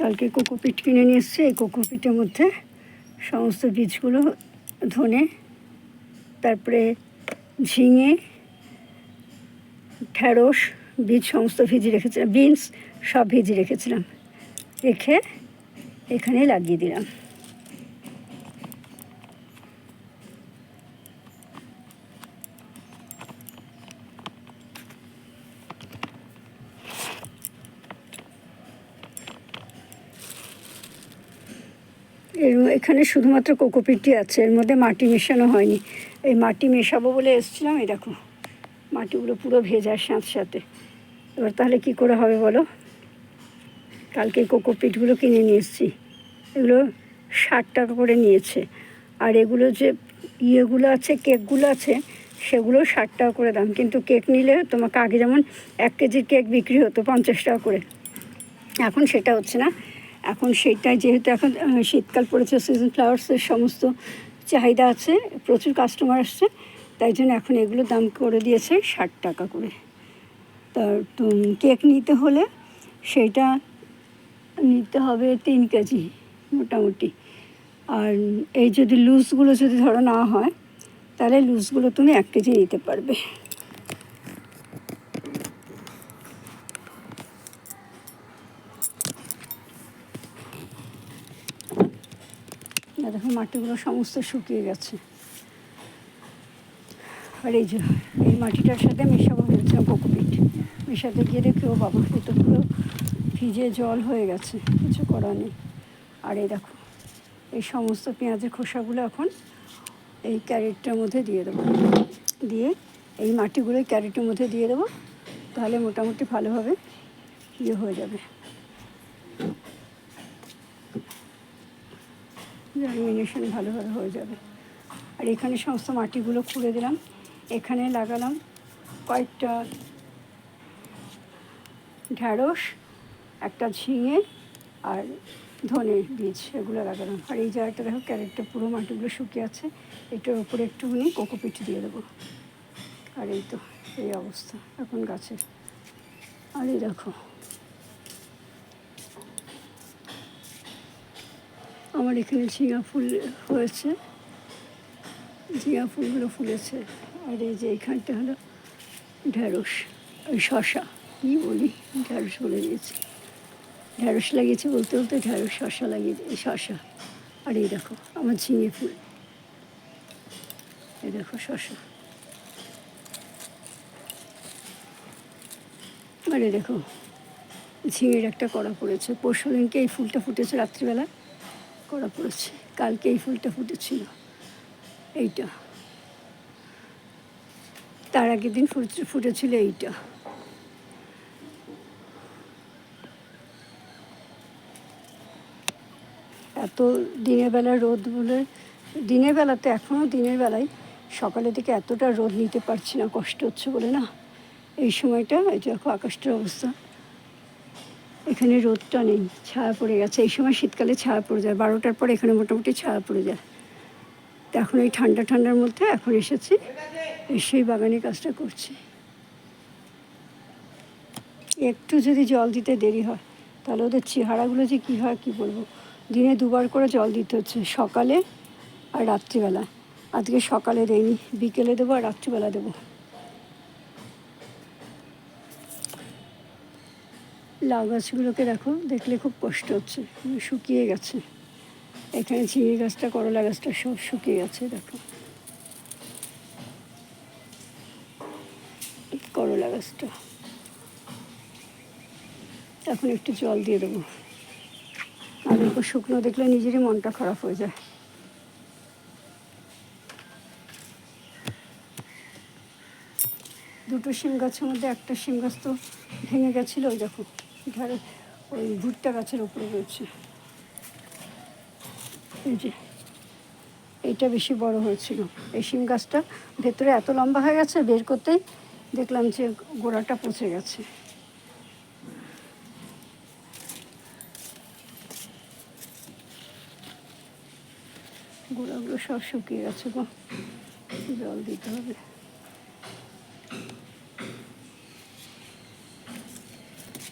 কালকে কোকোপিট কিনে নিয়ে এসছে। এই কোকোপিটের মধ্যে সমস্ত বীজগুলো, ধনে, তারপরে ঝিঙে, ঢ্যাঁড়স বীজ সমস্ত ভিজিয়ে রেখেছিলাম, বিনস সব ভিজিয়ে রেখেছিলাম, রেখে এখানে লাগিয়ে দিলাম। এখানে শুধুমাত্র কোকোপিটই আছে, এর মধ্যে মাটি মেশানো হয়নি। এই মাটি মেশাবো বলে এসেছিলাম, এই দেখো মাটিগুলো পুরো ভেজা সাথে। এবার তাহলে কি করে হবে বলো? কালকে কোকোপিটগুলো কিনে নিয়ে এসেছি, এগুলো 60 টাকা করে নিয়েছে। আর এগুলো যে ইয়েগুলো আছে, কেকগুলো আছে, সেগুলো 60 টাকা করে দাম। কিন্তু কেক নিলে তোমাকে আগে যেমন 1 কেজির কেক বিক্রি হতো 50 টাকা করে, এখন সেটা হচ্ছে না। এখন সেটাই, যেহেতু এখন শীতকাল পড়েছে, সিজন ফ্লাওয়ার্সের সমস্ত চাহিদা আছে, প্রচুর কাস্টমার আসছে, তাই জন্য এখন এগুলো দাম করে দিয়েছে 60 টাকা করে। তা কেক নিতে হলে সেইটা নিতে হবে 3 কেজি মোটামুটি। আর এই যদি লুজগুলো যদি ধরো না হয়, তাহলে লুজগুলো তুমি 1 কেজি নিতে পারবে। দেখো মাটিগুলো সমস্ত শুকিয়ে গেছে। আর এই যে এই মাটিটার সাথে মেশাবো বলছিলাম কোকোপিট, মেশাতে গিয়ে দেখি ও বাবা, এ তো পুরো ভিজে জল হয়ে গেছে, কিছু করার নেই। আর এই দেখো এই সমস্ত পেঁয়াজের খোসাগুলো এখন এই ক্যারেটটার মধ্যে দিয়ে দেবো, দিয়ে এই মাটিগুলো ক্যারেটের মধ্যে দিয়ে দেবো, তাহলে মোটামুটি ভালোভাবে ইয়ে হয়ে যাবে, জার্মিনেশন ভালোভাবে হয়ে যাবে। আর এখানে সমস্ত মাটিগুলো খুঁড়ে দিলাম, এখানে লাগালাম কয়েকটা ঢ্যাঁড়স, একটা ঝিঙে আর ধনে বীজ, এগুলো লাগালাম। আর এই জায়গাটা দেখো ক্যারেটটা পুরো মাটিগুলো শুকিয়ে আছে, এটার উপরে একটুখানি কোকোপিট দিয়ে দেবো। আর এই তো এই অবস্থা এখন গাছের। আর এই দেখো আমার এখানে ঝিঙা ফুল হয়েছে, ঝিঙা ফুলগুলো ফুলেছে। আর এই যে এইখানটা হলো ঢ্যাঁড়স, ওই শশা কী বলি, ঢ্যাঁড়স বলে দিয়েছি, ঢ্যাঁড়স লাগিয়েছি বলতে বলতে ঢ্যাঁড়স, শশা লাগিয়ে শশা। আর এই দেখো আমার ঝিঙে ফুল, এই দেখো শশা। আর এই দেখো ঝিঙের একটা কড়া পড়েছে, পরশু দিনকে এই ফুলটা ফুটেছে রাত্রিবেলা, কড়া পড়েছে। কালকে এই ফুলটা ফুটেছিল, এইটা, তার আগের দিন ফুটেছিল এইটা। এত দিনের বেলা রোদ বলে, দিনের বেলাতে এখনও দিনের বেলায় সকালের দিকে এতটা রোদ নিতে পারছি না, কষ্ট হচ্ছে বলে না। এই সময়টা এই দেখো আকাশটার অবস্থা, এখানে রোদটা নেই, ছায়া পড়ে গেছে। এই সময় শীতকালে ছায়া পড়ে যায়, 12টার পর এখানে মোটামুটি ছায়া পড়ে যায়। তো এখন এই ঠান্ডার মধ্যে এখন এসেছি, এসেই বাগানে কাজটা করছি। একটু যদি জল দিতে দেরি হয়, তাহলে ওদের চেহারাগুলো যে কী হয় কী বলবো। দিনে 2 বার করে জল দিতে হচ্ছে, সকালে আর রাত্রিবেলা। আজকে সকালে দেয়নি, বিকেলে দেবো আর রাত্রিবেলা দেবো। লাউ গাছগুলোকে দেখো, দেখলে খুব কষ্ট হচ্ছে, শুকিয়ে গেছে। এখানে ঝিঙে গাছটা, করলা গাছটা সব শুকিয়ে গেছে, দেখো করলা গাছটা। এখন একটু জল দিয়ে দেবো, আর এরপর শুকনো দেখলে নিজেরই মনটা খারাপ হয়ে যায়। দুটো শিম গাছের মধ্যে একটা শিম গাছ তো ভেঙে গেছিলো, ওই দেখো ধারে ওই ভুট্টা গাছের উপরে রয়েছে। এই যে এইটা বেশি বড় হয়েছিল, এই শিম গাছটা ভেতরে এত লম্বা হয়ে গেছে, বের করতেই দেখলাম যে গোড়াটা পচে গেছে। গোড়াগুলো সব শুকিয়ে গেছে গো, জল দিতে হবে।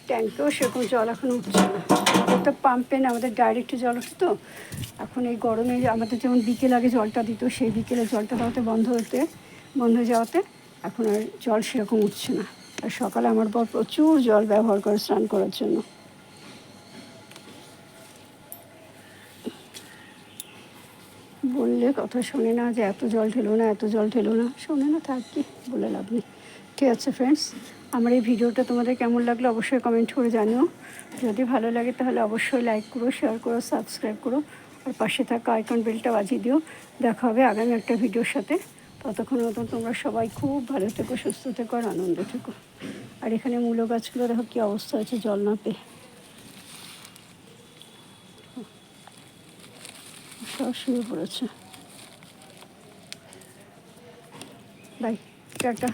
ট্যাঙ্কেও সেরকম জল এখন উঠছে না। আমাদের তো পাম্পে না, আমাদের ডাইরেক্ট জল উঠছে তো। এখন এই গরমে আমাদের যেমন বিকেল আগে জলটা দিত, সেই বিকেলে জলটা দেওয়াতে বন্ধ হয়ে যাওয়াতে এখন আর জল সেরকম উঠছে না। আর সকালে আমার বর প্রচুর জল ব্যবহার করে স্নান করার জন্য। বললে কথা শোনে না, যে এত জল ঢেলো না, এত জল ঢেলো না, শোনে না, থাক কি বলে লাভ নেই। ঠিক আছে ফ্রেন্ডস, আমার এই ভিডিওটা তোমাদের কেমন লাগলো অবশ্যই কমেন্ট করে জানিও। যদি ভালো লাগে তাহলে অবশ্যই লাইক করো, শেয়ার করো, সাবস্ক্রাইব করো, আর পাশে থাকা আইকন বেলটা বাজিয়ে দিও। দেখা হবে আগামী একটা ভিডিওর সাথে। ততক্ষণ মতন তোমরা সবাই খুব ভালো থেকো, সুস্থ থেকো, আর আনন্দ থেকো। আর এখানে মূলো গাছগুলো দেখো কী অবস্থা হয়েছে জল না পেয়ে, সব শুয়ে পড়েছে। Bye, tata.